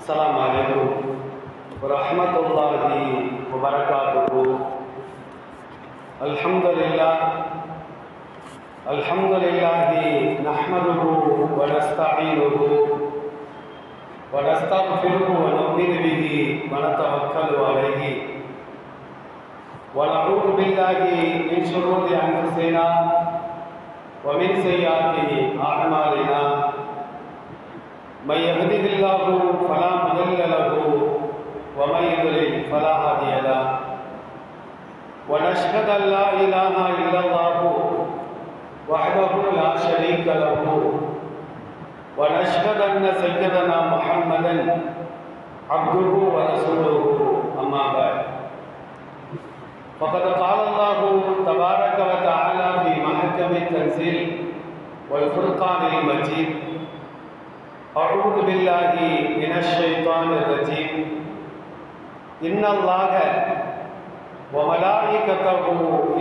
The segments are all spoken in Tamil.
السلام عليكم ورحمة الله وبركاته. الحمد لله نحمده ونستعينه ونستغفره ونؤمن به ونتوكل عليه ونعوذ بالله من شرور أنفسنا ومن سيئات أعمالنا. من يهده الله فلا مضل له ومن يضلل فلا هادي له. ونشهد أن لا إله إلا الله وحده لا شريك له. ونشهد أن سيدنا محمدا عبده ورسوله. أما بعد، فقد قال الله تبارك وتعالى في محكم التنزيل والفرقان المجيد: أعوذ بالله من الشيطان الرجيم. إن الله وملائكته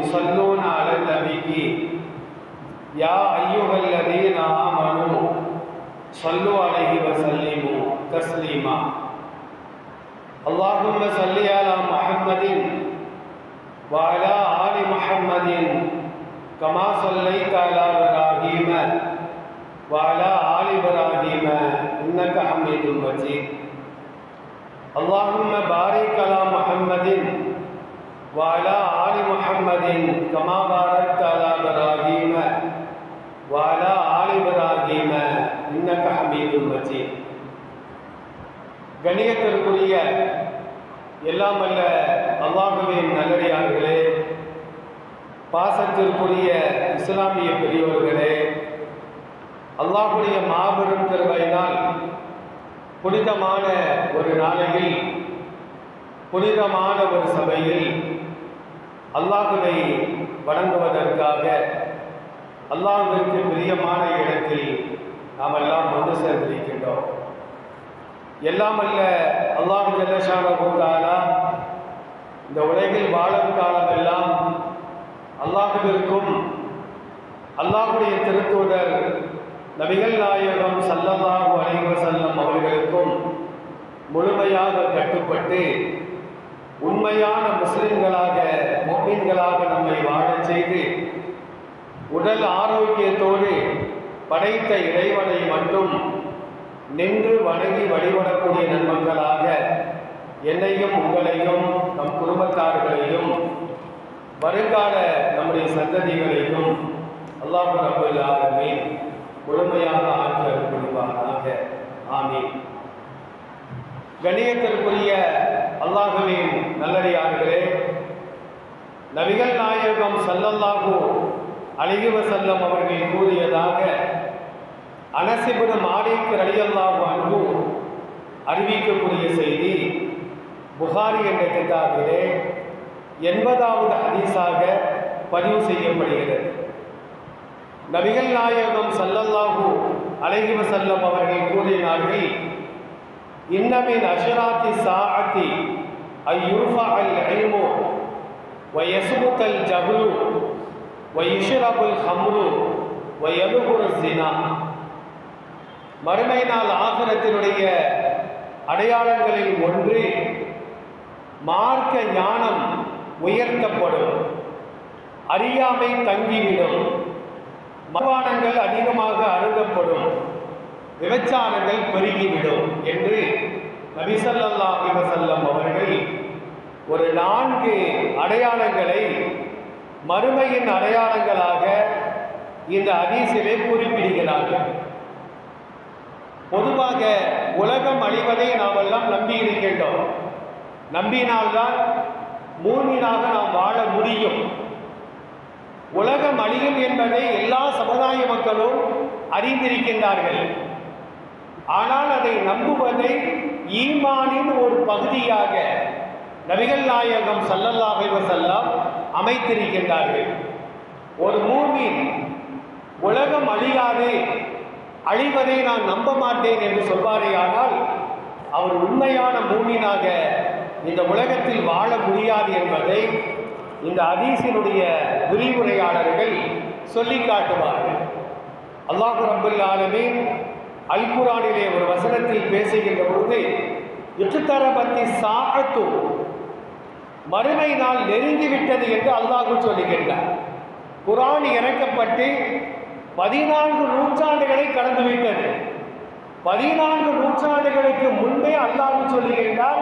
يصلون على النبي يا أيها الذين آمنوا صلوا عليه وسلموا تسليما. اللهم صل على محمد وعلى آل محمد كما صليت على إبراهيم وعلى آل إبراهيم إنك حميد مجيد. اللهم بارك على محمد وعلى آل محمد كما باركت على إبراهيم وعلى آل إبراهيم إنك حميد مجيد. கண்ணியத்திற்குரிய எல்லாம் வல்ல அல்லாஹ்வின் நல்லடியார்களே, பாசத்திற்குரிய இஸ்லாமிய பெரியோர்களே, அல்லாஹ்வுடைய மாபெரும் கிருபையினால் புனிதமான ஒரு நாளையில், புனிதமான ஒரு சபையில் அல்லாஹ்வை வணங்குவதற்காக அல்லாஹ்விற்கு பிரியமான இடத்தில் நாம் எல்லாம் ஒன்று சேர்ந்திருக்கின்றோம். எல்லாம் அல்ல அல்லாஹ் ஜல்ல ஷானஹு தஆலா இந்த உலகில் வாழும் காலமெல்லாம் அல்லாஹ்விற்கும் அல்லாஹ்வுடைய திருத்தூதர் நபிகள் நாயகம் ஸல்லல்லாஹு அலைஹி வஸல்லம் அவர்களுக்கும் முழுமையாக கட்டுப்பட்டு உண்மையான முஸ்லிம்களாக, முஃமின்களாக நம்மை வாழச் செய்து உடல் ஆரோக்கியத்தோடு படைத்த இறைவனை மட்டும் நின்று வணங்கி வழிபடக்கூடிய நன்மக்களாக என்னையும் உங்களையும் நம் குடும்பத்தார்களையும் வருங்கால நம்முடைய சந்ததிகளையும் அல்லாஹ் ரப்பல் ஆலமீன் முழுமையாக ஆக்கி அருள்புரிவானாக. ஆமீன். கண்ணியத்திற்குரிய அல்லாஹ்வின் நல்லடியார்களே, நபிகள் நாயகம் ஸல்லல்லாஹு அலைஹி வஸல்லம் அவர்கள் கூறியதாக அனஸ் இப்னு மாலிக் ரலியல்லாஹு அன்ஹு அறிவிக்கக்கூடிய செய்தி புகாரி என்ற கிதாபிலே 80வது ஹதீஸாக பதிவு செய்யப்படுகிறது. நபிகள் நாயகம் ஸல்லல்லாஹு அலைஹி வஸல்லம் அவர்கள் கூறினார்கள்: இன்ன மின் அஷ்ராத்தி ஸாஅத்தி அய்யுர்ஃபஅல் இல்மு வ யஸ்புத்தல் ஜஹ்லு வ யுஷ்ரபுல் ஹம்ரு வ யதுகுரு ஸினா. மறுமை நாள் ஆகிரத்தினுடைய அடையாளங்களில் ஒன்று மார்க்க ஞானம் உயர்த்தப்படும், அறியாமை தங்கிவிடும், மதுபானங்கள் அதிகமாக அருந்தப்படும், விபச்சாரங்கள் பெருகிவிடும் என்று நபி ஸல்லல்லாஹு அலைஹி வஸல்லம் அவர்கள் ஒரு 4 அடையாளங்களை மறுமையின் அடையாளங்களாக இந்த ஹதீஸிலே குறிப்பிடுகிறார்கள். பொதுவாக உலகம் அழிவதை நாம் எல்லாம் நம்பி இருக்கின்றோம். நம்பினால்தான் மூமினாக நாம் வாழ முடியும். உலகம் அழியும் என்பதை எல்லா சமுதாய மக்களும் அறிந்திருக்கின்றார்கள். ஆனால் அதை நம்புவதை ஈமானின் ஒரு பகுதியாக நபிகள் நாயகம் ஸல்லல்லாஹு அலைஹி வஸல்லம் அமைத்திருக்கின்றார்கள். ஒரு மூமின் உலகம் அழியாது, அழிவதை நான் நம்ப மாட்டேன் என்று சொல்வாரேயானால் அவர் உண்மையான மூமினாக இந்த உலகத்தில் வாழ முடியாது என்பதை இந்த ஹதீஸினுடைய விரிவுரையாளர்கள் சொல்லி காட்டுவார்கள். அல்லாஹ் ரப்பல் ஆலமீன் அல் குர்ஆனிலே ஒரு வசனத்தில் பேசுகின்ற பொழுது இக்தரபத்தி சாஅத்து, மறுமை நாள் நெருங்கிவிட்டது என்று அல்லாஹ் சொல்லுகின்றார். குர்ஆன் இறக்கப்பட்டு 14 நூற்றாண்டுகளை கடந்துவிட்டது. 14 நூற்றாண்டுகளுக்கு முன்பே அல்லாஹ் சொல்லுகின்றார்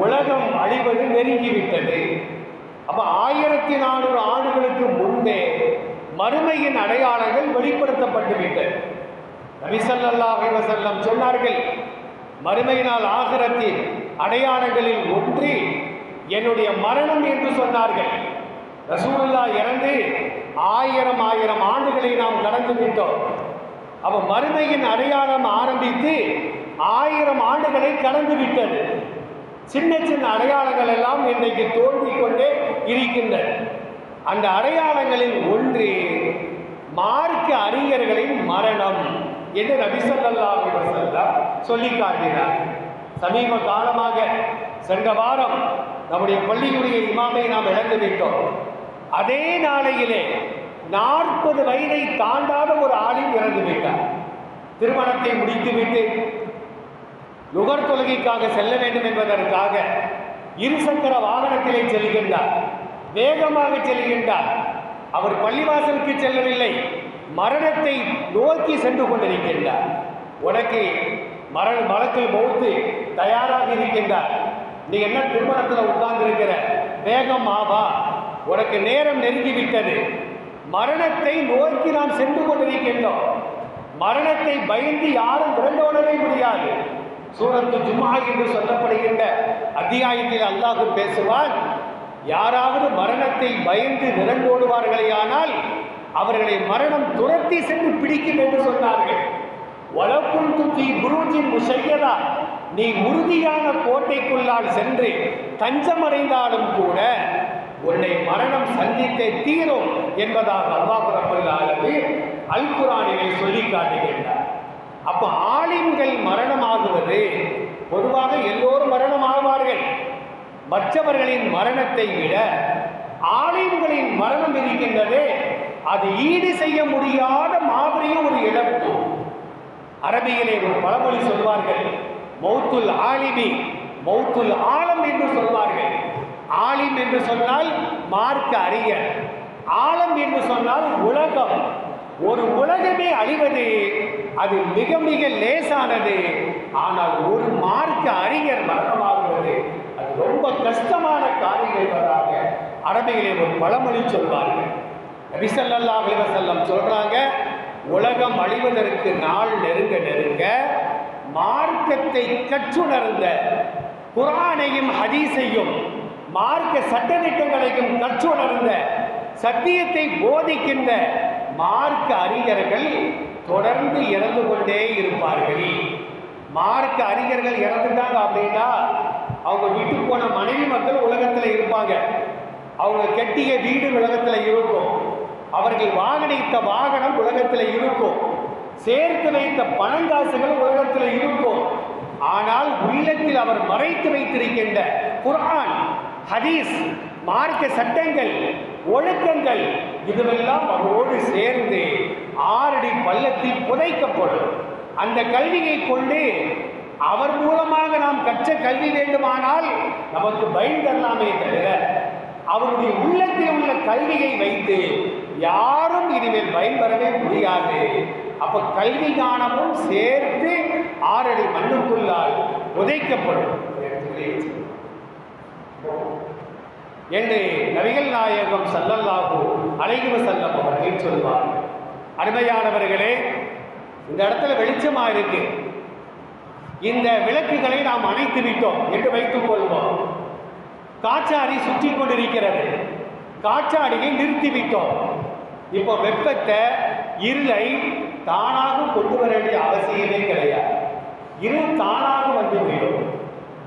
உலகம் அழிவது நெருங்கிவிட்டது. அப்ப 1400 ஆண்டுகளுக்கு முன்பே மறுமையின் அடையாளங்கள் வெளிப்படுத்தப்பட்டு விட்டது. நபி ஸல்லல்லாஹு அலைஹி வஸல்லம் சொன்னார்கள், மறுமை நாள் ஆகிரத்தின் அடையாளங்களில் ஒன்று என்னுடைய மரணம் என்று சொன்னார்கள். ரசூலுல்லாஹ் இறந்து 1000 ஆண்டுகளை நாம் கடந்து விட்டோம். அப்ப மறுமையின் அடையாளம் ஆரம்பித்து 1000 ஆண்டுகளை கடந்து விட்டது. சின்ன சின்ன அடையாளங்கள் எல்லாம் இன்றைக்கு தோன்றிக் கொண்டே இருக்கின்றன. அந்த அடையாளங்களில் ஒன்று மார்க்க அறிஞர்களின் மரணம் என்று நபி ஸல்லல்லாஹு அலைஹி வஸல்லம் சொல்லி காட்டினார். சமீப காலமாக சென்ற வாரம் நம்முடைய பள்ளியுடைய இமாமை நாம் இழந்து விட்டோம். அதே நாளையிலே 40 வயதை தாண்டாத ஒரு ஆளில் இறந்து விட்டார். திருமணத்தை முடித்துவிட்டு நுகர் தொழுகைக்காக செல்ல வேண்டும் என்பதற்காக இருசக்கர வாகனத்திலே செல்கின்றார். வேகமாக செல்கின்றார். அவர் பள்ளிவாசலுக்கு செல்லவில்லை, மரணத்தை நோக்கி சென்று கொண்டிருக்கின்றார். உனக்கு மலக்குல் மௌத் தயாராக இருக்கின்றார். நீ என்ன திருமணத்தில் உட்கார்ந்து இருக்கிற, வேகம் ஆவா, உனக்கு நேரம் நெருங்கிவிட்டது. மரணத்தை நோக்கி நாம் சென்று கொண்டிருக்கின்றோம். மரணத்தை பயந்து யாரும் விரண்டோடவே முடியாது. சூரத்து ஜும்ஆ என்று சொல்லப்படுகின்ற அத்தியாயத்தில் அல்லாஹ் பேசுவான், யாராவது மரணத்தை பயந்து விரண்டோடுவார்களேயானால் அவர்களை மரணம் துரத்தி சென்று பிடிக்கும் என்று சொன்னார்கள். வலக்குன் துத்தி புரூஜின் முஷையதா, நீ உறுதியான கோட்டைக்குள்ளால் சென்று தஞ்சமடைந்தாலும் கூட உன்னை மரணம் சந்தித்தே தீரும் என்பதாக அல்லாஹ் ரப்பல் ஆலமீன் அல் குர்ஆனிலே சொல்லி காட்டுகின்றார். அப்போ ஆலிம்கள் மரணமாகுவது, பொதுவாக எல்லோரும் மரணமாகுவார்கள். மற்றவர்களின் மரணத்தை விட ஆலிம்களின் மரணம் இருக்கின்றது, அது ஈடு செய்ய முடியாத மாபெரும் ஒரு இழப்பு. அரபியிலே ஒரு பழமொழி சொல்வார்கள், மௌத்துல் ஆலிமி மௌத்துல் ஆலம் என்று சொல்வார்கள். ஆலிம் என்று சொன்னால் மார்க்க அறிஞர், ஆலம் என்று சொன்னால் உலகம். ஒரு உலகமே அழிவது அது மிக மிக லேசானது. ஆனால் ஒரு மார்க்க அறிஞர் மரணமாகுவது அது ரொம்ப கஷ்டமான காரியம் என்பதாக அரபியிலே ஒரு பழமொழி சொல்வார்கள். நபி ஸல்லல்லாஹு அலைஹி வஸல்லம் சொல்றாங்க, உலகம் அழிவதற்கு நாள் நெருங்க நெருங்க மார்க்கத்தை கற்றுணர்ந்த, குர்ஆனையும் ஹதீஸையும் மார்க்க சட்டதிட்டங்களையும் கற்றுணர்ந்த, சத்தியத்தை போதிக்கின்ற மார்க்க அறிஞர்கள் தொடர்ந்து இறந்து கொண்டே இருப்பார்கள். மார்க்க அறிஞர்கள் இறந்துட்டாங்க அப்படின்னா அவங்க விட்டு போன மனைவி மக்கள் உலகத்தில் இருப்பாங்க, அவங்க கட்டிய வீடு உலகத்தில் இருக்கும், அவர்கள் வாகனித்த வாகனம் உலகத்தில் இருக்கும், சேர்த்து வைத்த பணங்காசுகள் உலகத்தில் இருக்கும். ஆனால் உள்ளத்தில் அவர் மறைத்து வைத்திருக்கின்ற குர்ஆன், ஹதீஸ், மார்க்க சட்டங்கள், ஒழுக்கங்கள் இதுவெல்லாம் அவரோடு சேர்ந்து 6 அடி பள்ளத்தில் புதைக்கப்படும். அந்த கல்வியை கொண்டு அவர் மூலமாக நாம் கற்ற கல்வி வேண்டுமானால் நமக்கு பயன் தரலாமே தவிர அவருடைய உள்ளத்தில் உள்ள கல்வியை வைத்து யாரும் இனிமேல் பயன்பெறவே முடியாது. அப்ப கல்வி ஞானமும் சேர்த்து 6 அடி மண்ணுக்குள்ளால் புதைக்கப்படும் என்று நபிகள் நாயகம் ஸல்லல்லாஹு அலைஹி வஸல்லம் அவர்கள் சொல்வார். அருமையானவர்களே, இந்த இடத்துல வெளிச்சமா இருக்கு, இந்த விளக்குகளை நாம் அணைத்து விட்டோம் என்று வைத்துக் கொள்வோம். காற்றாடி சுற்றி கொண்டிருக்கிறது, காற்றாடியை நிறுத்திவிட்டோம். இப்போ வெப்பத்தை, இருளை தானாக கொண்டு வர வேண்டிய அவசியமே கிடையாது. இருள் தானாக வந்துவிடும்,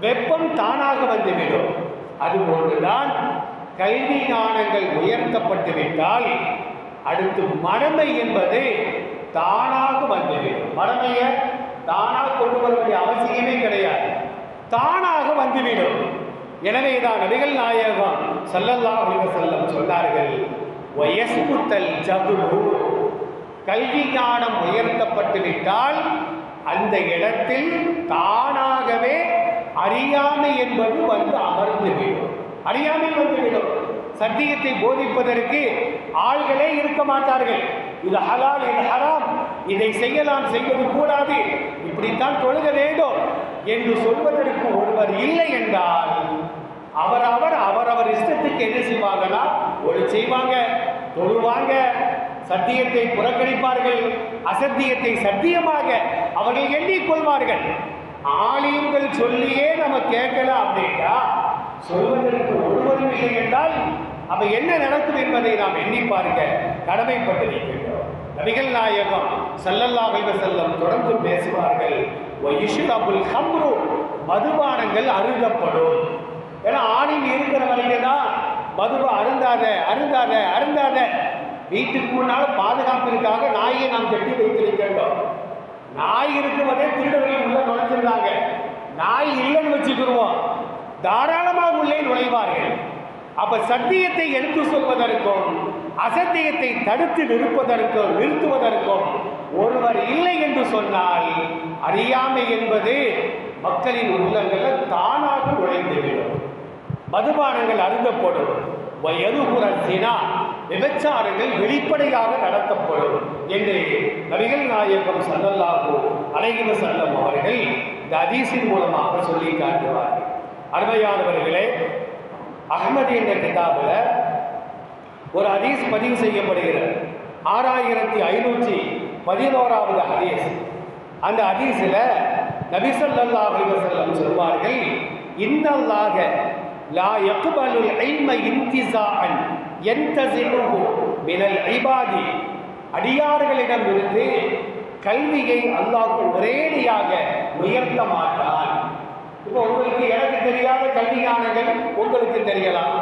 வெப்பம் தானாக வந்துவிடும். அதுபோன்றுதான் கல்வி ஞானங்கள் உயர்த்தப்பட்டுவிட்டால் அடுத்து மடமை என்பது தானாக வந்துவிடும். மடமையை தானாக கொண்டு வர வேண்டிய அவசியமே கிடையாது, தானாக வந்துவிடும். எனவேதான் நபிகள் நாயகம் ஸல்லல்லாஹு அலைஹி வஸல்லம் சொன்னார்கள், வயஸ்முத்தல் ஜஹ்லு, கல்வி ஞானம் உயர்த்தப்பட்டு விட்டால் அந்த இடத்தில் தானாகவே அறியாமை என்பது வந்து அமர்ந்துவிடும். அறியாமை வந்துவிடும். சத்தியத்தை போதிப்பதற்கு ஆள்களே இருக்க மாட்டார்கள். இது ஹலால், இது ஹராம், இதை செய்யலாம், செய்வது கூடாது, இப்படித்தான் தொழுக வேண்டும் என்று சொல்வதற்கு ஒருவர் இல்லை என்றால் அவரவர் இஷ்டத்துக்கு என்ன செய்வாங்கன்னா ஒளி செய்வாங்க, தொழுவாங்க, சத்தியத்தை புறக்கணிப்பார்கள், அசத்தியத்தை சத்தியமாக அவர்கள் எண்ணிக்கொள்வார்கள். ஆலிம்கள் சொல்லியே நம்ம கேட்கல அப்படின்னா சொல்வதற்கு ஒருவரும் இல்லை என்றால் அப்ப என்ன நடக்கும் என்பதை நாம் எண்ணி பார்க்க கடமைப்பட்டிருக்கின்றோம். நபிகள் நாயகம் ஸல்லல்லாஹு அலைஹி வஸல்லம் தொடர்ந்து பேசுவார்கள், வயுஷ்ரபுல் ஹம்ரு, மதுபானங்கள் அருந்தப்படும். ஏன்னா ஆணில் இருக்கிற வரைக்கும் தான் மதுவை அருந்தாத அருந்தாத அருந்தாத. வீட்டுக்கு முன்னால் பாதுகாப்பிற்காக நாயை நாம் கட்டி வைத்திருக்கின்றோம். நாய் இருக்குவதே திருடர்கள் உள்ள நுழைஞ்சிருந்தாங்க. நாய் இல்லைன்னு வச்சுக்கிடுவோம், தாராளமாக உள்ளே நுழைவார்கள். அப்ப சத்தியத்தை எடுத்து சொல்வதற்கும் அசத்தியத்தை தடுத்து நிறுத்துவதற்கும் ஒருவர் இல்லை என்று சொன்னால் அறியாமை என்பது மக்களின் உள்ளங்களில் தானாக நுழைந்துவிடும். மதுபானங்கள் அருந்தப்படும். வயதுகுரசினா, விபச்சாரங்கள் வெளிப்படையாக நடத்தப்படும் என்று நபிகள் நாயகம் ஸல்லல்லாஹு அலைஹி வஸல்லம் அவர்கள் இந்த ஹதீஸின் மூலமாக சொல்லி காட்டுவார்கள். அருமையானவர்களே, அஹ்மது என்ற கிதாபில் ஒரு ஹதீஸ் பதிவு செய்யப்படுகிறது. 6511வது ஹதீஸ். அந்த ஹதீஸில் நபி ஸல்லல்லாஹு அலைஹி வஸல்லம் சொல்வார்கள், இன்னல்லாஹ லா யக்பலுல் இல்ம இன்திஸாஅன் யன்தஸிஹு மினல் இபாதி. அடியார்களிடமிருந்து கல்வியை அல்லாஹ் ஒரேடியாக உயர்த்த மாட்டான். இப்போ உங்களுக்கு எனக்கு தெரியாத கல்வி ஞானங்கள் உங்களுக்கு தெரியலாம்,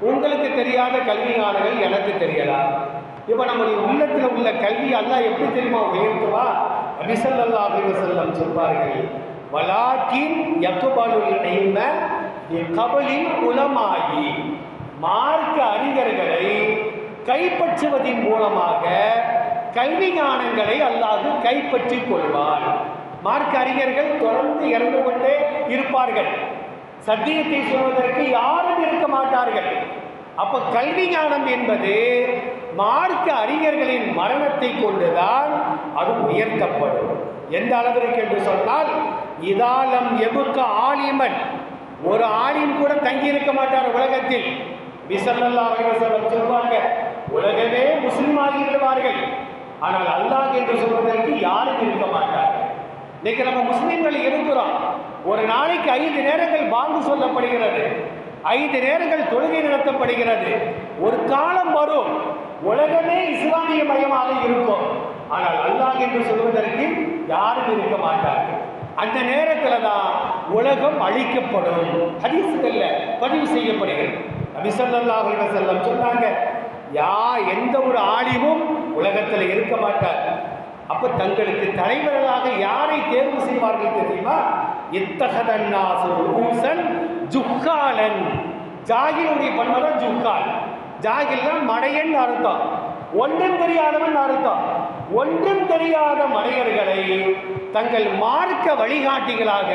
உங்களுக்கு தெரியாத கல்வி ஞானங்கள் எனக்கு தெரியலாம். இப்போ நம்முடைய உள்ளத்தில் உள்ள கல்வி அல்லாஹ் எப்படி தெரியுமா உயர்த்துவா? நபி ஸல்லல்லாஹு அலைஹி வஸல்லம் சொல்வார்கள், வலாக்கின் யக்பலுல் இல்ம பிகபலில் உலமாயி. மார்க்க அறிஞர்களை கைப்பற்றுவதன் மூலமாக கல்வி ஞானங்களை அல்லாஹ் கைப்பற்றி கொள்வார். மார்க்க அறிஞர்கள் தொடர்ந்து இறந்து கொண்டே இருப்பார்கள். சத்தியத்தை சொல்வதற்கு யாரும் இருக்க மாட்டார்கள். அப்ப கல்வி ஞானம் என்பது மார்க்க அறிஞர்களின் மரணத்தை கொண்டுதான் அது உயர்த்தப்படும். எந்த அளவிற்கு என்று சொன்னால், இதாலம் எபுக்க ஆலிமன், ஒரு ஆலிம் கூட தங்கி இருக்க மாட்டார் உலகத்தில். ஸல்லல்லாஹு அலைஹி வஸல்லம் சொல்வாங்க, உலகமே முஸ்லிமாகி விடுவார்கள், ஆனால் அல்லாஹ் என்று சொல்வதற்கு யாரும் இருக்க மாட்டார்கள். இன்னைக்கு நம்ம முஸ்லிம்கள் இருக்கிறோம். ஒரு நாளைக்கு 5 நேரங்கள் பாங்கு சொல்லப்படுகிறது, 5 நேரங்கள் தொழுகை நடத்தப்படுகிறது. ஒரு காலம் வரும் உலகமே இஸ்லாமிய மயமாக இருக்கும், ஆனால் அல்லாஹ் என்று சொல்வதற்கு யாரும் இருக்க மாட்டார்கள். அந்த நேரத்தில் தான் உலகம் அழிக்கப்படும். ஹதீஸ்கள்ல பதிவு செய்யப்படுகிறது. நபி ஸல்லல்லாஹு அலைஹி வஸல்லம் சொன்னாங்க, எந்த ஒரு ஆலிமும் உலகத்தில் இருக்க மாட்டார். அப்ப தங்களுக்கு தலைவர்களாக யாரை தேர்வு செய்வார்கள் தெரியுமா? இத்தகதன்னாசு ரூசன் ஜுஹாலன். ஜாகிலுடைய பண்புதான் ஜுஹால். ஜாகில்னா மடையன் அர்த்தம், ஒன்றும் தெரியாதவன் அர்த்தம். ஒன்றும் தெரியாத மடையர்களை தங்கள் மார்க்க வழிகாட்டிகளாக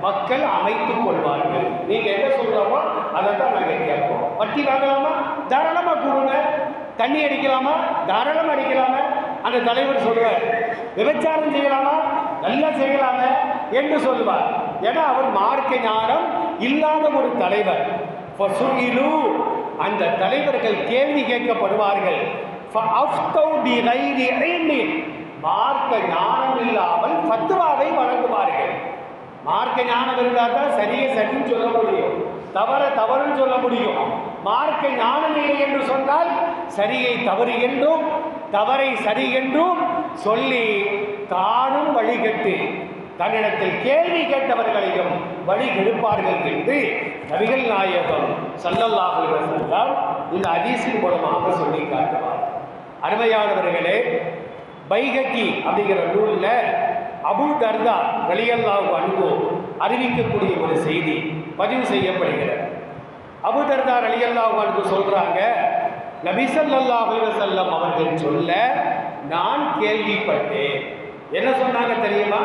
மக்கள் அமைத்துக் கொள்வார்கள். நீங்க என்ன சொல்றோமோ அதை தான் நாங்கள் கேட்போம். வட்டி வாங்கலாமா? தாராளமா கொடுங்க. தண்ணி அடிக்கலாமா? தாராளமா அடிக்கலாமா? அந்த தலைவர் சொல்லுவார். விபச்சாரம் செய்யலாமா? நல்லா செய்யலாமா என்று சொல்லுவார். ஏன்னா அவர் மார்க்க ஞானம் இல்லாத ஒரு தலைவர். அந்த தலைவர்கள் கேள்வி கேட்கப்படுவார்கள். மார்க்க ஞானம் இல்லாமல் ஃபத்வாவை வழங்குவார்கள். மார்க்க ஞானம் இருந்தால் தான் சரியை சரின்னு சொல்ல முடியும், தவறுன்னு சொல்ல முடியும். மார்க்க ஞானம் இல்லை என்று சொன்னால் சரியை தவறு என்றும் தவறை சரி என்றும் சொல்லி தானும் வழிகட்டு தன்னிடத்தில் கேள்வி கேட்டவர்களையும் வழி கெடுப்பார்கள் என்று நபிகள் நாயகம் ஸல்லல்லாஹு அலைஹி வஸல்லம் இந்த ஹதீஸின் மூலமாக சொல்லி காட்டுவார். அருமையானவர்களே, பைஹகி அப்படிங்கிற நூலில் அபூ தர்தா ரலியல்லாஹு அன்ஹு அறிவிக்கக்கூடிய ஒரு செய்தி பதிவு செய்யப்படுகிறது. அபூ தர்தா ரலியல்லாஹு அன்ஹு சொல்றாங்க, நபி ஸல்லல்லாஹு அலைஹி வஸல்லம் அவர்கள் சொல்ல நான் கேள்விப்பட்டேன். என்ன சொன்னாங்க தெரியுமா?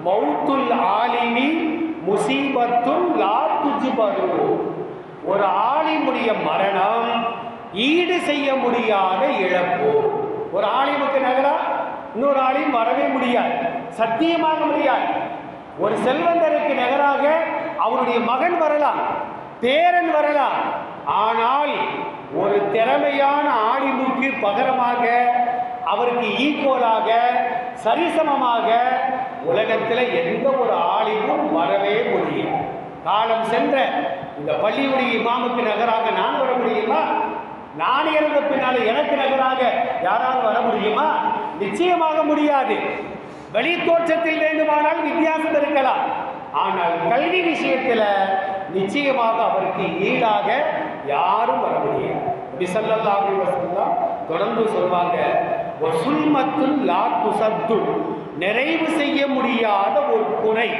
மௌத்துல் ஆலிமி முசீபத்துல் லா துஜ்பரு. ஒரு ஆலிமுடைய மரணம் ஈடு செய்ய முடியாத இழப்பு. ஒரு ஆலிமுக்கு நகரா இன்னொரு ஆலிம் வரவே முடியாது, சத்தியமாக முடியாது. ஒரு செல்வந்தருக்கு நகராக அவருடைய மகன் வரலாம், பேரன் வரலாம். ஆனால் ஒரு திறமையான ஆலிமுக்கு பகரமாக, அவருக்கு ஈக்குவலாக, சரிசமமாக உலகத்தில் எந்த ஒரு ஆலிமும் வரவே முடியும். காலம் சென்ற இந்த பள்ளியுடைய இமாமுக்கு நகராக நான் வர முடியுமா? நான் இறந்த பின்னாலே எனக்கு நகராக யாராவது வர முடியுமா? நிச்சயமாக முடியாது. வெளி தோற்றத்தில் வேண்டுமானால் வித்தியாசம் இருக்கலாம், ஆனால் கல்வி விஷயத்தில் நிச்சயமாக அவருக்கு ஈடாக யாரும் வர முடியாது. நபி ஸல்லல்லாஹு அலைஹி வஸல்லம் தொடர்ந்து சொல்வாங்க, வசுல்மத்துல் லா துஸத்து, நிறைவு செய்ய முடியாத ஒரு குறை.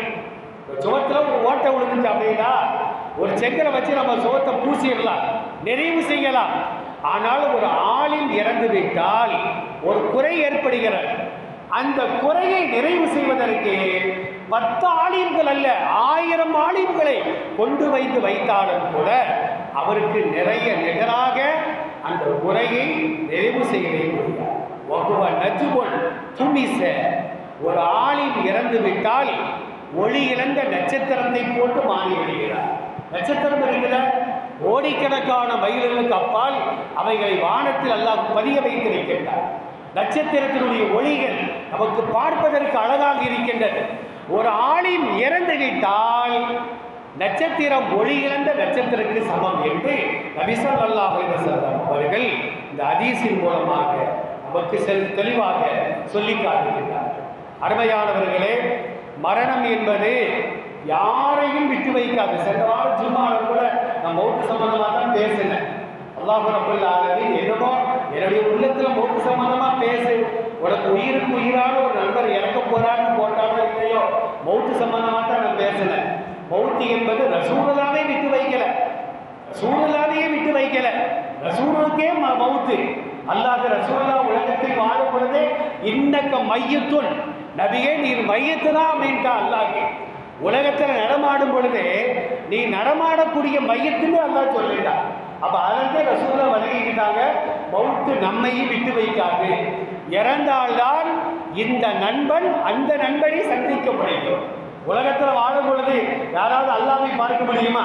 சுவத்தில் ஒரு ஓட்டை விழுந்துச்சு அப்படின்னா ஒரு செங்கலை வச்சு நம்ம சுவத்தை பூசிடலாம், நிறைவு செய்யலாம். ஆனால் ஒரு ஆலிம் இறந்து விட்டால் ஒரு குறை ஏற்படுகிறது. அந்த குறையை நிறைவு செய்வதற்கு 10 ஆலிம்கள் அல்ல, 1000 ஆலிம்களை கொண்டு வைத்தாலும் கூட அவருக்கு நிறைய நிகராக அந்த குறையை நிறைவு செய்யவே முடியாது. ஒரு ஆலிம் இறந்து விட்டால் ஒளி இழந்த நட்சத்திரத்தை போட்டு மாறிவிடுகிறார். நட்சத்திரம் இருக்கிற கோடிக்கணக்கான மைல்களுக்கு அப்பால் அவைகளை வானத்தில் அல்லாஹ் பதிய வைத்திருக்கின்றார். நட்சத்திரத்தினுடைய ஒளிகள் நமக்கு பார்ப்பதற்கு அழகாக இருக்கின்றது. ஒரு ஆலிம் இறந்து விட்டால் நட்சத்திரம் ஒளி இழந்த நட்சத்திரத்துக்கு சமம் என்று நபி ஸல்லல்லாஹு அலைஹி வஸல்லம் அவர்கள் இந்த ஹதீஸின் மூலமாக நமக்கு தெளிவாக சொல்லி காட்டுகின்றார். அருமையானவர்களே, மரணம் என்பது யாரையும் விட்டு வைக்காது. சென்ற வாரம் ஜும்மாவில் கூட நான் மௌத்து சம்பந்தமாக தான் பேசினேன். அல்லாஹ் ரப்பல் ஆலமீன் என்னமோ என்னுடைய உள்ளத்தில் மௌத்து சம்பந்தமாக பேசு, உனக்கு உயிருக்கு உயிரான ஒரு நண்பர் இறக்க போறான்னு போட்டாலும் இல்லையோ, மௌத்து சம்பந்தமாக தான் நான் பேசினேன். மௌத்து என்பது ரசூலுல்லாஹ்வை விட்டு வைக்கல, ரசூலுல்லாஹ்வையே விட்டு வைக்கல, ரசூலுக்கே மௌத்து. அல்லாஹ் ரசூலுல்லாஹ் உலகத்தில் வாழும் பொழுதே இன்னக்க மையத்துன், நபியே நீர் மையத்து தான் அப்படின்ட்டா அல்லாஹ். உலகத்தில் நடமாடும் பொழுது நீ நடமாடக்கூடிய மையத்துன்னு அல்லாஹ் சொல்லிட்டான். அப்போ அதற்கு ரசூலுல்லாஹ் வழங்கிக்கிட்டாங்க, மௌத்து நம்மையும் விட்டு வைக்காது. இறந்தால்தான் இந்த நண்பன் அந்த நண்பனை சந்திக்க முடியும். உலகத்தில் வாழும் பொழுது யாராவது அல்லாஹ்வை பார்க்க முடியுமா?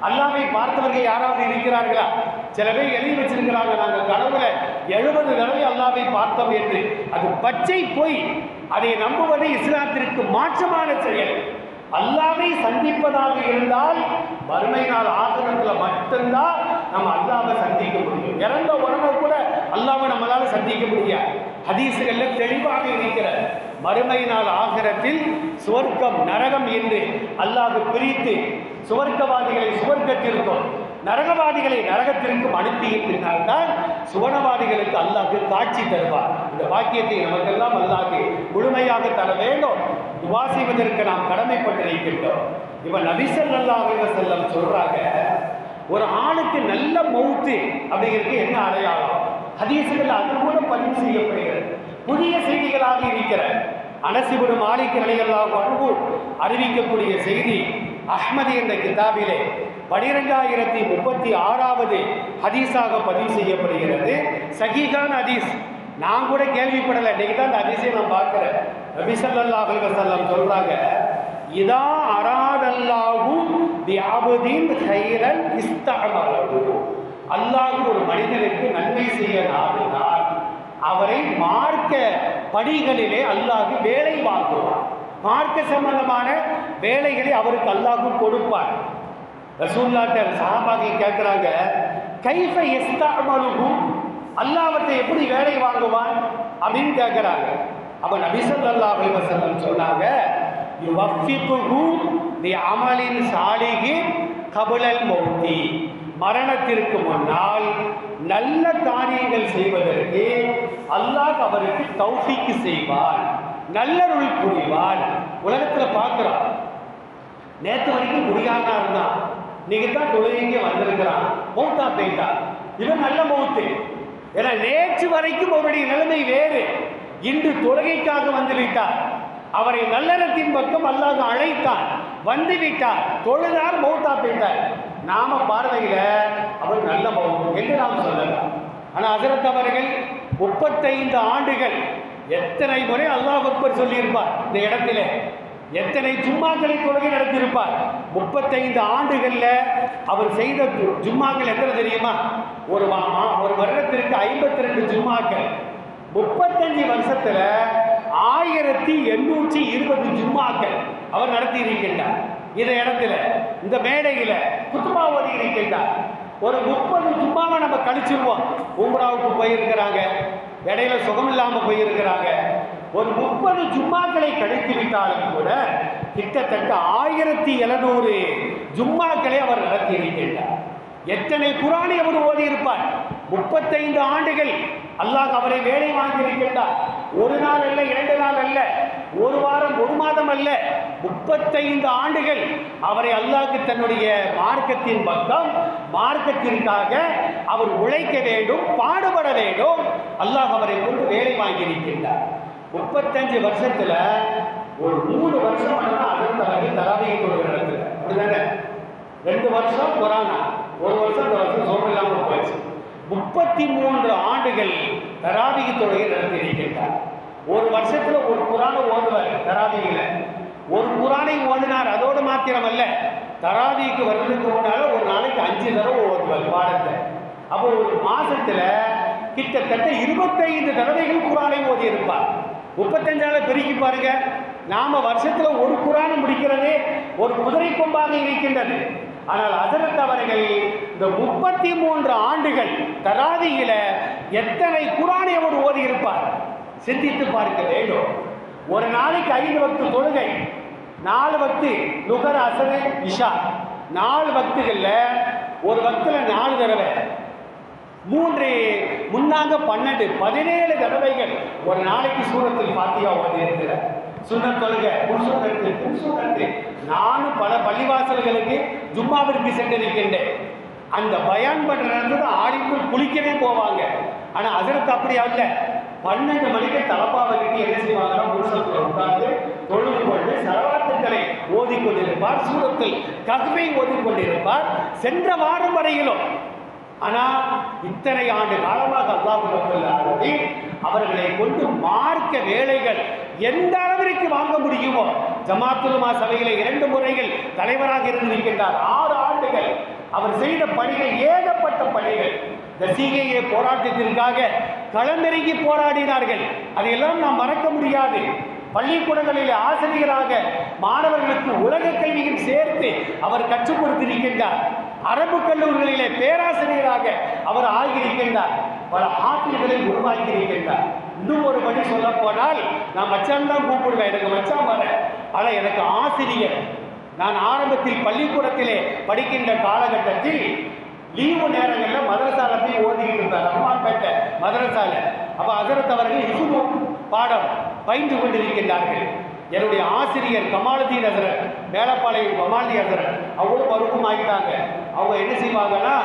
அல்லாஹ்வை பார்த்தவர்கள் யாராவது இருக்கிறார்களா? சில பேர் எழுதி வச்சிருக்கிறாங்க, நாங்கள் கனவுல 70 தடவை அல்லாஹ்வை பார்த்தோம் என்று. அது பச்சை பொய். அதை நம்புவது இஸ்லாத்திற்கு மாற்றமான செயல். அல்லாஹ்வை சந்திப்பதாக இருந்தால் மறுமை நாள் ஆகிரத்தில் மட்டும்தான் நம்ம அல்லாஹ்வை சந்திக்க முடியும். இறந்த உடனே கூட அல்லாஹ்வை நம்மளால சந்திக்க முடியாது. ஹதீஸுகள்ல தெளிவாக இருக்கிற மறுமை நாள் ஆகிரத்தில் சுவர்க்கம் நரகம் என்று அல்லாஹ் பிரித்து சுவர்க்கவாதிகளை சுவர்க்கத்திற்கும் நரகவாதிகளை நரகத்திற்கும் அனுப்பிய பின்னால் தான் சுவனவாதிகளுக்கு அல்லாஹ் காட்சி தருவார். இந்த பாக்கியத்தை நமக்கெல்லாம் அல்லாஹ் முழுமையாக தர வேண்டும். துஆ செய்வதற்கு நாம் கடமைப்பட்டிருக்கின்றோம். இவன் நபி ஸல்லல்லாஹு அலைஹி வஸல்லம் சொல்றாங்க, ஒரு ஆணுக்கு நல்ல மௌத்து அப்படிங்கிறது என்ன அடையாளம்? ஹதீஸுகள் அது கூட பதிவு செய்யப்படுகிறது. புதிய செய்திகளாக இருக்கிற அனஸ் இப்னு மாலிக் ரலியல்லாஹு அன்ஹு அறிவிக்கக்கூடிய செய்தி அஹ்மதி என்ற கிதாபிலே 12036வது ஹதீஸாக பதிவு செய்யப்படுகிறது. சஹீஹான ஹதீஸ். நான் கூட கேள்விப்படலை, இன்னைக்கு தான் அந்த ஹதீஸை நான் பார்க்கிறேன். நபி ஸல்லல்லாஹு அலைஹி வஸல்லம் சொல்றாங்க, இதா அராதல்லாஹு பிஅப்தின் கைரன் இஸ்தஅமலஹு. அல்லாஹ் ஒரு மனிதனுக்கு நன்மை செய்ய நாடினால் அவரை மார்க்க படிகளிலே அல்லாஹ் வேலை வாங்குவார். மார்க்க சம்பந்தமான வேலைகளை அவருக்கு அல்லாஹ் கொடுப்பார். ரசூலுல்லாஹ் சஹாபாக்கள் கேட்குறாங்க, கைஃப யஸ்தஅமலுஹு, அல்லாஹ் அவர்களை எப்படி வேலை வாங்குவான் அப்படின்னு கேட்குறாங்க. அப்போ நபி ஸல்லல்லாஹு அலைஹி வஸல்லம் சொன்னாங்க, யுவஃபிகுஹு பிஅமலின் சாலிஹின் கபுலல் மௌத்தி. மரணத்திற்கு முன்னால் நல்ல காரியங்கள் செய்வதற்கு அல்லாஹ் அவருக்கு தௌஃபீக் செய்வான், நல்லருள் புரிவான். உலகத்தில் பார்க்குறோம், நேற்று வரைக்கும் முடியாதா இருந்தான், இன்னைக்கு தான் தொழுகைக்கு வந்திருக்கிறான், மௌத்தா போயிட்டா, இவன் நல்ல மௌத்து. ஏன்னா நேற்று வரைக்கும் அவருடைய நிலைமை வேறு, இன்று தொழுகைக்காக வந்து விட்டார். அவரை நல்லறத்தின் பக்கம் அல்லாஹ் அழைத்தான், வந்து விட்டார், தொழுதார், மௌத்தா போயிட்டார். நாம பார்வையில அவர் நல்ல மௌத் என்று நாம் சொல்லலாம். ஆனால் ஹஸரத் அவர்கள் 35 ஆண்டுகள் எத்தனை முறை அல்லாஹ் அக்பர் சொல்லியிருப்பார், இந்த இடத்துல எத்தனை ஜும்மாக்களை தொழுகை நடத்தியிருப்பார். 35 ஆண்டுகள்ல அவர் செய்த ஜும்மாக்கள் எத்தனை தெரியுமா? ஒரு வருடத்திற்கு 52 ஜும்மாக்கள். 35 வருஷத்துல 1820 ஜும்மாக்கள் அவர் நடத்தி இருக்கின்றார். இந்த இடத்துல இந்த மேடையில குத்துபா ஓதி இருக்கின்றார். ஒரு 30 ஜும்மாவை நம்ம கழிச்சிருவோம். உம்ராவுக்கு போயிருக்கிறாங்க, இடையில சுகம் இல்லாமல் போயிருக்கிறாங்க. ஒரு 30 ஜும்மாக்களை கழித்து விட்டாலும் கூட கிட்டத்தட்ட 1700 ஜும்மாக்களை அவர் நடத்தி இருக்கின்றார். எத்தனை குரானை அவர் ஓதி இருப்பார். 35 ஆண்டுகள் அல்லாஹ் அவரை வேலை வாங்கியிருக்கின்றார். ஒரு நாள் அல்ல, 2 நாள் அல்ல, ஒரு வாரம், ஒரு மாதம் அல்ல, 35 ஆண்டுகள் அவரை அல்லாஹ்க்கு தன்னுடைய மார்க்கத்தின் பக்கம், மார்க்கத்திற்காக அவர் உழைக்க வேண்டும், பாடுபட வேண்டும். அல்லாஹ் அவரை கொண்டு வேலை வாங்கியிருக்கின்றார். 35 வருஷத்துல ஒரு 3 வருஷம் அதற்கு தராவியை தொழுகை நடக்குது. அப்படிதானே? 2 வருஷம் கொரோனா, ஒரு வருஷம் இந்த வருஷம் சோகம் இல்லாமல் போயிடுச்சு. 33 ஆண்டுகள் தராவிகி தொழுகை நடத்தி இருக்கின்றார். ஒரு வருஷத்துல ஒரு குரானை ஓதுவார். தராவிகில ஒரு குரானை ஓதினார். அதோடு மாத்திரம் அல்ல, தராவிக்கு வர்றதுக்கு முன்னால ஒரு நாளைக்கு 5 தடவை ஓதுவார் பாடத்தை. அப்போ ஒரு மாசத்துல கிட்டத்தட்ட 25 தடவைகள் குரானை ஓதி இருப்பார். 35 பெருக்கி பாருங்க. நாம வருஷத்துல ஒரு குரானை முடிக்கிறதே ஒரு குதிரை கொம்பாக இருக்கின்றது. ஆனால் ஹஸரத் அவர்கள் இந்த 33 ஆண்டுகள் தராவியில எத்தனை குரானை அவர் ஓதி இருப்பார் சிந்தித்து பார்க்க வேண்டும். ஒரு நாளைக்கு 5 வக்து தொழுகை, 4 வக்து லுகர், அஸர், இஷா, 4 வக்துகள்ல ஒரு வக்துல 4 தடவை, 3 முன்னாங்க 12, 17 தடவைகள் ஒரு நாளைக்கு சூரத்தில் ஃபாத்திஹா ஓதி இருக்கிறார். சுன்னத் தொழுகை, புன்சுன்னத்து. நானும் பல பள்ளிவாசல்களுக்கு ஜும்மாவிற்கு சென்றிருக்கின்றேன். அந்த பயான் பண்றது ஆடிக்குள் குளிக்கவே போவாங்க. ஆனா ஹஸரத் அப்படி அல்ல. 12 மணிக்கு தலப்பாவை கட்டி என்ன செய்வாங்கன்னா புருஷத்துல உட்கார்ந்து தொழுது கொண்டு சலவாத்துக்களை ஓதிக்கொண்டிருப்பார். சூரத்தில் கஹ்ஃபை ஓதிக்கொண்டிருப்பார் சென்ற வாரம் வரையிலும். ஆனால் இத்தனை ஆண்டு காலமாக அல்லாஹ் ரப்பல் ஆலமீன் அவர்களை கொண்டு மார்க்க வேலைகள் எந்த அளவிற்கு வாங்க முடியுமோ, ஜமாத்துல் உலமா சபையில 2 முறைகள் தலைவராக இருந்திருக்கின்றார். 6 ஆண்டுகள் அவர் செய்த பணிகள் ஏகப்பட்ட பணிகள். இந்த சிஏஏ போராட்டத்திற்காக களமிறங்கி போராடினார்கள். அதையெல்லாம் நாம் மறக்க முடியாது. பள்ளிக்கூடங்களில் ஆசிரியராக மாணவர்களுக்கு உலக கல்வியும் சேர்த்து அவர் கற்றுக் கொடுத்திருக்கின்றார். அரபு கல்லூரிகளிலே பேராசிரியராக அவர் ஆகியிருக்கின்றார். பல ஆசிரியர்களை உருவாக்கி இருக்கின்றார். இன்னும் ஒரு படி சொல்ல போனால், நான் மச்சான் தான் கூப்பிடுவேன், எனக்கு மச்சான் வர, ஆனால் எனக்கு ஆசிரியர். நான் ஆரம்பத்தில் பள்ளிக்கூடத்திலே படிக்கின்ற காலகட்டத்தில் லீவு நேரங்களில் மதரசால போய் ஓதிக்கிட்டு இருந்தார். அம்மான்பேட்டை மதரசால. அப்போ ஹஸரத் அவர்கள் இசுமு பாடம் பயின்று கொண்டிருக்கின்றார்கள். என்னுடைய ஆசிரியர் கமாலுதீன் ஹஸரத், மேலப்பாளையம் கமாலுதீன் ஹஸரத், அவங்களும் பருவம் ஆகிட்டாங்க. அவங்க என்ன செய்வாங்கன்னா,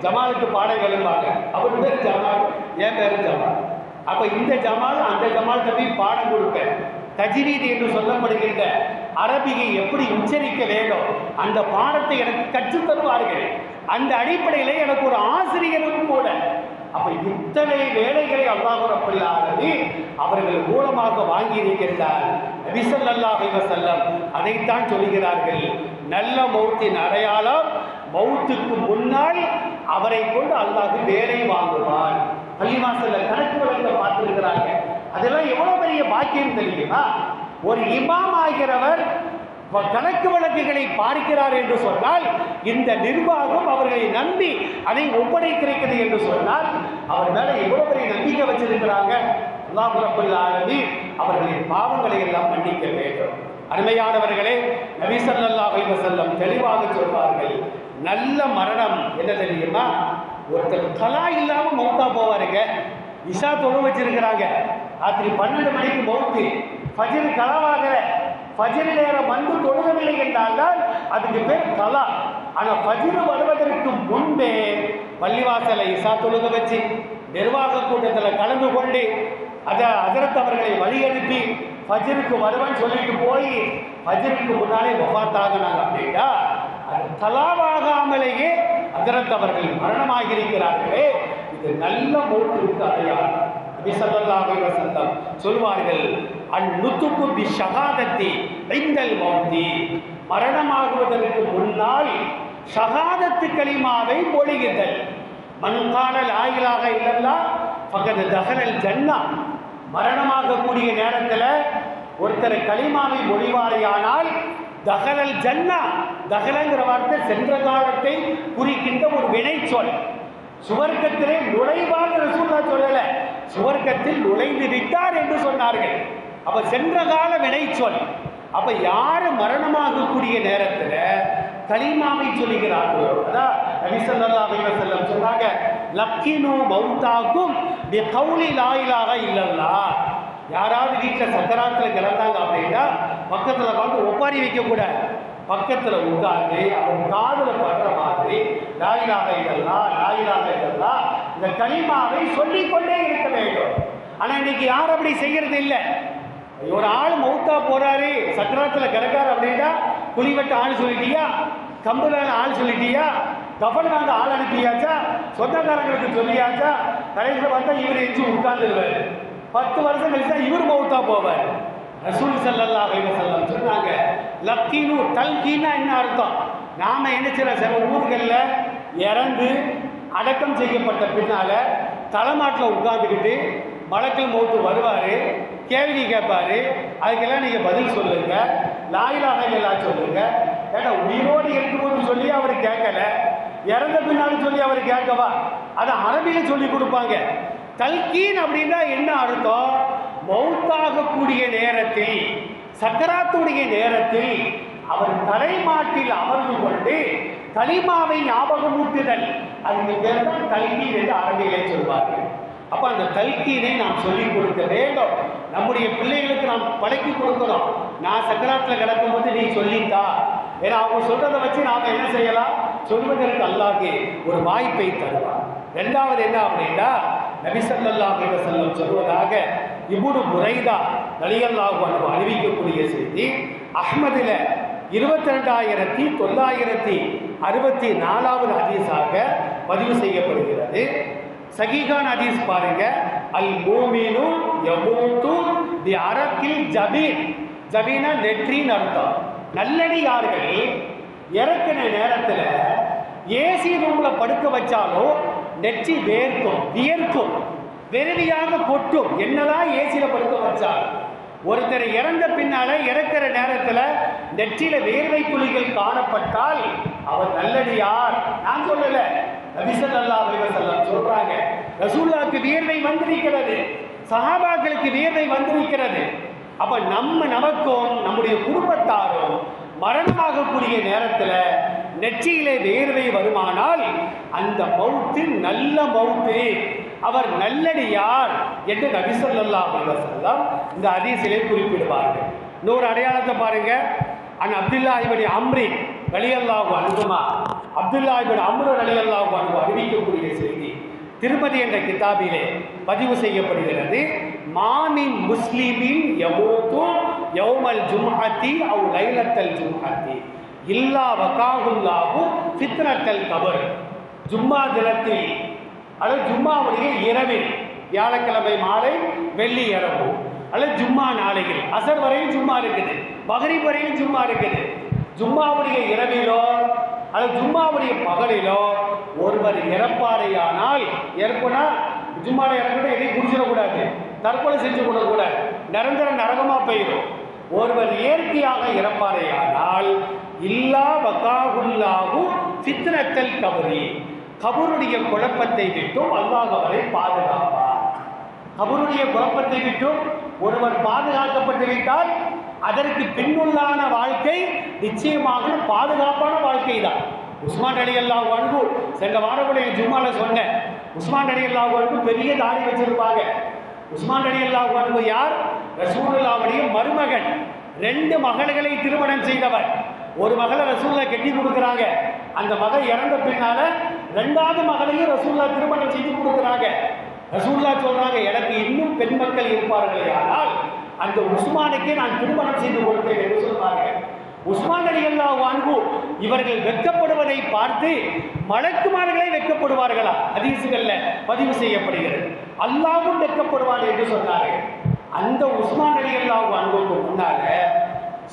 ஜமாலுக்கு பாடம் எழுதுவாங்க. அவர் பேர் ஜமால், என் பேர் ஜமால். அப்போ இந்த ஜமால் அந்த ஜமால் தம்பி பாடம் கொடுப்பேன். தஜ்வீத் என்று சொல்லப்படுகின்ற அரபியை எப்படி உச்சரிக்க வேண்டும் அந்த பாடத்தை எனக்கு கற்றுத் தருவார்கள். அந்த அடிப்படையில் எனக்கு ஒரு ஆசிரியரும் கூட. அப்ப இத்தனை வேலைகளை அல்லாஹ் ரப்பல் ஆலமீன் அவர்கள் மூலமாக வாங்கி இருக்கின்றார். நபி ஸல்லல்லாஹு அலைஹி வஸல்லம் அதைத்தான் சொல்கிறார்கள். நல்ல மௌத்தின் அடையாளம், மௌத்துக்கு முன்னால் அவரை கொண்டு அல்லாஹ் வேலை வாங்குவான். பள்ளிவாசல்ல கணக்கு வழக்க பார்த்துருக்கிறாங்க. அதெல்லாம் எவ்வளவு பெரிய பாக்கியம் தெரியுமா? ஒரு இமாம் ஆகிறவர் கணக்கு வழக்குகளை பார்க்கிறார் என்று சொன்னால், இந்த நிர்வாகம் அவர்களை நம்பி அதை ஒப்படைக்கிறது என்று சொன்னால், அவர் மேல எவ்வளவு பெரிய நம்பிக்கை வச்சிருக்கிறாங்க. அல்லாஹ் ரப்பல் ஆலமீன் அவர்களின் பாவங்களை எல்லாம் மன்னிக்க வேண்டும். அருமையானவர்களே, நபி ஸல்லல்லாஹு அலைஹி வஸல்லம் தெளிவாக சொல்வார்கள், நல்ல மரணம் என்ன தெரியுமா? ஒருத்தர் கலா இல்லாம மௌத்தா போவாருங்க. இஷா தொழு வச்சிருக்கிறாங்க, ராத்திரி 12 மணிக்கு மௌத்து, ஃபஜ்ர் கலாவாகல, ஃபஜ்ர் நேரம் வந்து தொழுகவில்லை என்றால் அதுக்கு பேர் கலா. ஆனால் ஃபஜ்ர் வருவதற்கு முன்பே பள்ளிவாசலை இஷா தொழுக வச்சு நிர்வாக கூட்டத்தில் கலந்து கொண்டு அதை ஹஸரத் அவர்களை வழி அனுப்பி ஃபஜ்ருக்கு வருவேன்னு சொல்லிட்டு போய் ஃபஜ்ருக்கு முன்னாலே வஃபாத்தாகினாங்க அப்படின்னா அது தலாவாகாமலேயே ஹஜ்ரத் அவர்கள் மரணமாகியிருக்கிறார்களே, இது நல்ல மௌத்திற்கு அடையாளம். நபி ஸல்லல்லாஹு அலைஹி வஸல்லம் சொல்வார்கள், அன்-நுத்கு பி-ஷஹாதத்தி இன்தல் மௌத்தி, மரணமாகுவதற்கு முன்னால் ஷஹாதத்து கலிமாவை மொழியுதல். மன் கால லா இலாஹ இல்லல்லாஹ் ஃபகத் தஹலல் ஜன்னah. மரணமாகக்கூடிய நேரத்தில் ஒருத்தர் கலிமாவை மொழிவாரையானால் தஹலல் ஜன்னah. தஹலங்கிற வார்த்தை சென்ற காலத்தை குறிக்கின்ற ஒரு வினை சொல். சுவர்க்கத்திலே நுழைவார் ரசூலுல்லாஹ் சொல்லல, சுவர்க்கத்தில் நுழைந்து விட்டார் என்று சொன்னார்கள். அப்ப சென்ற கால வினை சொல். அப்ப யாரு மரணமாகக்கூடிய நேரத்தில் கலிமாவை சொல்லுகிறார்களோ, அதான் நபி ஸல்லல்லாஹு அலைஹி வஸல்லம் சொன்னாங்க, லக்கினு மௌதாக்கும் பிகௌலி லா இலாஹ இல்லல்லாஹ். யாராவது வீட்டில் சக்கராத்தில் கிடந்தாங்க அப்படின்னா பக்கத்தில் வந்து ஒப்பாரி வைக்கக்கூடாது. பக்கத்தில் உட்கார்ந்து அவன் காதில் படுற மாதிரி லா இலாஹ இல்லல்லாஹ் லா இலாஹ இல்லல்லாஹ் இந்த கலிமாவை சொல்லிக்கொண்டே இருக்க வேண்டும். ஆனால் இன்னைக்கு யாரும் அப்படி செய்யறது இல்லை. ஒரு ஆள் மௌத்தா போறாரு, சக்கராத்தில் கிடக்காரு அப்படின்னா குழிவெட்ட ஆள் சொல்லிட்டியா, கம்புல ஆள் சொல்லிட்டியா, கபல் வாங்க ஆள் அனுப்பியாச்சா, சொந்தக்காரங்களுக்கு சொல்லியாச்சா, கடைசியில் பார்த்தா இவர் எஞ்சி உட்கார்ந்துருவார். 10 வருஷம் கழிச்சா இவர் மௌத்தா போவார். ரசூல் ஸல்லல்லாஹு அலைஹி வஸல்லம் சொன்னாங்க, லக்கீனு தல்கீனா என்ன அர்த்தம்? நாம என்ன செய்யற சில ஊர்களில் இறந்து அடக்கம் செய்யப்பட்ட பின்னால தலைமாட்டில் உட்கார்ந்துக்கிட்டு மலக்குல் மௌத்து வருவார், கேள்வி கேட்பாரு, அதுக்கெல்லாம் நீங்கள் பதில் சொல்லுங்க, லா இலாஹ இல்லல்லாஹ் சொல்லுங்க. ஏன்னா உயிரோடு இருக்கும்போது சொல்லி அவர் கேட்கல, இறந்த பின்னாலும் சொல்லி அவர் கேட்கவா? அதை அரபியில் சொல்லி கொடுப்பாங்க. தல்கீன் அப்படின்னா என்ன அர்த்தம்? மௌத்தாகக்கூடிய நேரத்தில், சக்கராத்துடைய நேரத்தில் அவர் தலைமாட்டில் அமர்ந்து கொண்டு கலிமாவை ஞாபகமூட்டுதல், அதுக்கு பேர் தான் தல்கீன் என்று அரபியிலே சொல்வார்கள். அப்போ அந்த தல்கீனை நாம் சொல்லிக் கொடுக்க வேண்டும். நம்முடைய பிள்ளைகளுக்கு நாம் பழக்கி கொடுக்கிறோம். நான் சக்கராத்தில் கிடக்கும்போது நீ சொல்லித்தா, ஏன்னா அவங்க சொல்றதை வச்சு நாம் என்ன செய்யலாம்? சொல்வதற்கு அல்லாஹ் ஒரு வாய்ப்பை தருவார். ரெண்டாவது என்ன அப்படின்னா, நபி ஸல்லல்லாஹு அலைஹி வஸல்லம் சொல்வதாக இப்னு புரைதா ரலியல்லாஹு அன்ஹு அறிவிக்கக்கூடிய செய்தி அஹ்மதில் 22,964வது ஹதீஸாக பதிவு செய்யப்படுகிறது. சஹீஹான ஹதீஸ் பாருங்க, அல் மூமினு யமூது பி அரக்கில் ஜபீன். ஜபீனா நெற்றின்னு அர்த்தம். நல்லடியார்கள் இறக்கிற நேரத்தில் ஏசி ரூமில் படுக்க வச்சாலும் நெற்றி வியர்க்கும், வெறுவியாக கொட்டும். என்னதான் ஏசியில் படுக்க வச்சால் ஒருத்தர் இறந்த பின்னால இறக்கிற நேரத்தில் நெற்றியில வேர்வை துளிகள் காணப்பட்டால் அவர் நல்லடியார். நான் சொல்லல, நபி ஸல்லல்லாஹு அலைஹி வஸல்லம் சொல்றாங்க. ரசூலுல்லாஹ்க்கு வியர்வை வந்திருக்கிறது, சஹாபாக்களுக்கு வியர்வை வந்திருக்கிறது. அப்ப நமக்கும் நம்முடைய குடும்பத்தாரும் மரணமாகக்கூடிய நேரத்தில் நெற்றியிலே வேர்வை வருமானால் அந்த மௌத்து நல்ல மௌத்து, அவர் நல்லடியார் என்று நபி ஸல்லல்லாஹு அலைஹி வஸல்லம் இந்த ஹதீஸிலே குறிப்பிடுவார்கள். இன்னொரு அடையாளத்தை பாருங்க, அன் அப்துல்லாஹ் இப்னு அம்ர் ரலியல்லாஹு அன்ஹுமா, அப்துல்லாஹ் இப்னு அம்ர் ரலியல்லாஹு அன்ஹு அறிவிக்கக்கூடிய செய்தி திருமதி என்ற கிதாபிலே பதிவு செய்யப்படுகிறது. மாமின் முஸ்லிமின் யமூது யௌமல் ஜும்அத்தி அவ் லைலத்தல் ஜும்அத்தி இல்லா வகாஹுல்லாஹு ஃபித்னத்தல் கபர். ஜும்மா தினத்தில் அல்லது ஜும்மாவுடைய இரவில், வியாழக்கிழமை மாலை வெள்ளி இரவு அல்லது ஜும்மா நாளையில் அசர் வரையும் ஜும்மா இருக்குது, மகரிப் வரையும் ஜும்மா இருக்குது. ஜும்மாவுடைய இரவிலோ அல்லது ஜும்மாவுடைய பகலிலோ ஒருவர் இறப்பாரையானால், இறப்புனா ஜும்மாவில் இறக்கிட்ட எதையும் குடிச்சிடக்கூடாது, தற்கொலை செஞ்சு கொள்ளக்கூடாது, நிரந்தர நரகமாக போயிடும். ஒருவர் இயற்கையாக இறப்பாரையானால் இல்லா வகாஹுல்லாஹு ஃபித்னத்தல் கபரி, கபருடைய குழப்பத்தை விட்டும் அல்லாஹ் அவரை பாதுகாப்பார். கபருடைய குழப்பத்தை விட்டும் ஒருவர் பாதுகாக்கப்பட்டு விட்டால் அதற்கு பின்னுள்ளான வாழ்க்கை நிச்சயமாக பாதுகாப்பான வாழ்க்கை தான். உஸ்மான் ரலியல்லாஹு அன்ஹு சென்ற வாரக்கூடிய ஜும்மால சொன்னேன். உஸ்மான் ரலியல்லாஹு அன்ஹு பெரிய தாடி வச்சிருப்பாங்க. உஸ்மான் ரலியல்லாஹு அன்ஹு யார்? ரசூலுல்லாஹ்வுடைய மருமகன். 2 மகள்களை திருமணம் செய்தவர். ஒரு மகளை ரசூலுல்லாஹ் கட்டி கொடுக்குறாங்க. அந்த மகள் இறந்த பின்னால 2வது மகளையும் ரசூலுல்லாஹ் திருமணம் செய்து கொடுக்குறாங்க. ரசூலுல்லாஹ் சொல்றாங்க, எனக்கு இன்னும் பெண் மக்கள் இருப்பார்களே ஆனால் அந்த உஸ்மானுக்கே நான் திருமணம் செய்து கொடுத்தேன் என்று சொல்வார்கள். உஸ்மான் ரலியல்லாஹு அன்ஹு இவர்கள் வெட்கப்படுவதை பார்த்து மலக்குமார்களே வெட்கப்படுவார்களா? ஹதீஸ்கள்ல பதிவு செய்யப்படுகிறது. அல்லாஹ்வும் வெட்கப்படுவான் என்று சொன்னார்கள். அந்த உஸ்மான் ரலியல்லாஹு அன்ஹுக்கு முன்னால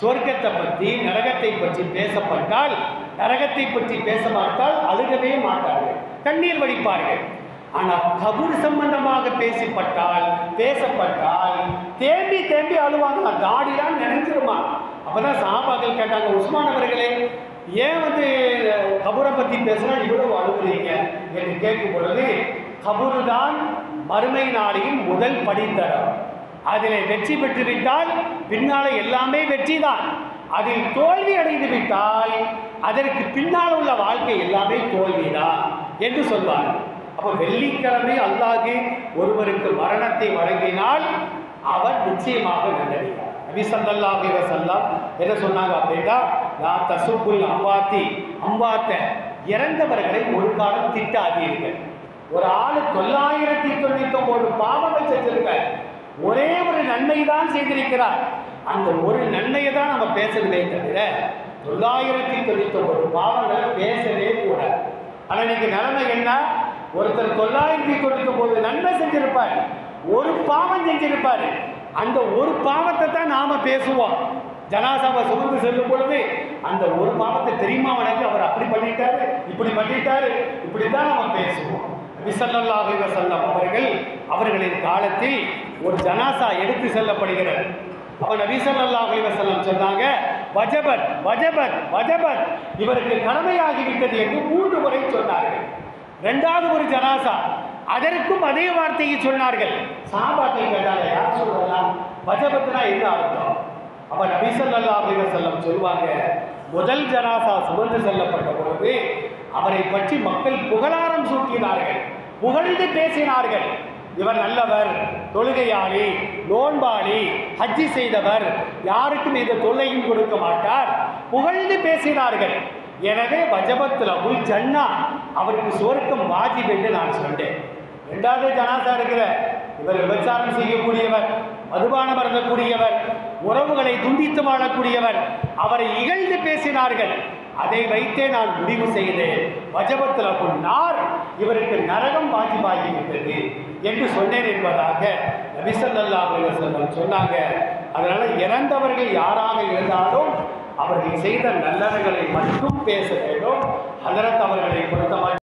சொர்க்கத்தை பற்றி நரகத்தை பற்றி பேசப்பட்டால், நரகத்தை பற்றி பேச மாட்டால் அழுகவே மாட்டார்கள், கண்ணீர் வடிப்பார்கள். ஆனால் கபூர் சம்பந்தமாக பேசப்பட்டால் தேம்பி தேம்பி அழுவாங்க, தாடிலாம் நினைஞ்சிருமா. அப்பதான் சஹாபாக்கள் கேட்டாங்க, உஸ்மான் அவர்களே ஏன் கபூரை பற்றி பேசினா இவ்வளவு அழுகுறீங்க என்று கேட்கும் பொழுது, கபூர் தான் மறுமை நாளின் முதல் படித்தரம். அதில் வெற்றி பெற்றுவிட்டால் பின்னால் எல்லாமே வெற்றி தான். அதில் தோல்வி அடைந்து விட்டால் அதற்கு பின்னால் உள்ள வாழ்க்கை எல்லாமே தோல்விதான் என்று சொல்வார்கள். அப்போ வெள்ளிக்கிழமை அல்லாஹ் ஒருவருக்கு மரணத்தை வழங்கினால் அவர் நிச்சயமாக நல்லடியார். நபி ஸல்லல்லாஹு அலைஹி வஸல்லம் என்ன சொன்னாங்க அப்படின்னா, லா தசுப்புல் அம்வாத்த இறந்தவர்களை ஒரு காலம் திட்டாதீர்கள். ஒரு ஆள் 999 பாவங்கள் செஞ்சிருக்கார், ஒரே ஒரு நன்மை தான் செய்திருக்கிறார். அந்த ஒரு நன்மையை தான் நம்ம பேசவே தவிர 999 பாவங்களை பேசவே கூடாது. ஆனால் இன்னைக்கு நிலைமை என்ன? ஒருத்தர் 999 நன்மை செஞ்சிருப்பார், ஒரு பாவம் செஞ்சிருப்பார். அந்த ஒரு பாவத்தை தான் நாம பேசுவோம். ஜனாசாவை சுமந்து செல்லும் பொழுது அந்த ஒரு பாவத்தை தெரியுமா உனக்கு, அவர் அப்படி பண்ணிட்டாரு, இப்படி பண்ணிட்டாரு, இப்படித்தான் நம்ம பேசுவோம். நபி ஸல்லல்லாஹு அலைஹி வஸல்லம் அவர்களின் காலத்தில் ஒரு ஜனாசா எடுத்து செல்லப்படுகிறது. அப்ப நபி ஸல்லல்லாஹு அலைஹி வஸல்லம் சொன்னாங்க, வஜபத் வஜபத் வஜபத், இவருக்கு கடமையாகிவிட்டது என்று 3 முறை சொன்னார்கள். இரண்டாவது ஒரு ஜனாசா, அதற்கும் அதே வார்த்தையை சொன்னார்கள். சஹாபாக்கள் கேட்டாங்க, யார் சொல்லலாம், வஜபத்னா என்ன அர்த்தம்? அப்ப நபி ஸல்லல்லாஹு அலைஹி வஸல்லம் சொல்வாங்க, முதல் ஜனாசா சுமந்து செல்லப்பட்ட பொழுது அவரை பற்றி மக்கள் புகழாரம் சூட்டினார்கள், புகழ்ந்து பேசினார்கள். இவர் நல்லவர், தொழுகையாளி, நோன்பாளி, ஹஜ்ஜி செய்தவர், யாருக்கும் எந்த தொல்லையும் கொடுக்க மாட்டார், புகழ்ந்து பேசினார்கள். எனவே வஜபத்துல் ஜன்னா, அவருக்கு சொர்க்கம் வாஜிப் என்று நான் சொன்னேன். இரண்டாவது ஜனாசா இருக்கிற இவர் விபச்சாரம் செய்யக்கூடியவர், மதுபானம் அருந்தக்கூடியவர், உறவுகளை துண்டித்து வாழக்கூடியவர், அவரை இகழ்ந்து பேசினார்கள். அதை வைத்தே நான் முடிவு செய்தேன், வஜபத்துல் நார், இவருக்கு நரகம் வாஜிபாகிவிட்டது என்று சொன்னேன் என்பதாக நபி ஸல்லல்லாஹு அலைஹி வஸல்லம் சொன்னாங்க. அதனால இறந்தவர்கள் யாராக இருந்தாலும் அவர்கள் செய்த நல்லவைகளை மட்டும் பேச வேண்டும். ஹஜரத் அவர்களை பொறுத்தவரை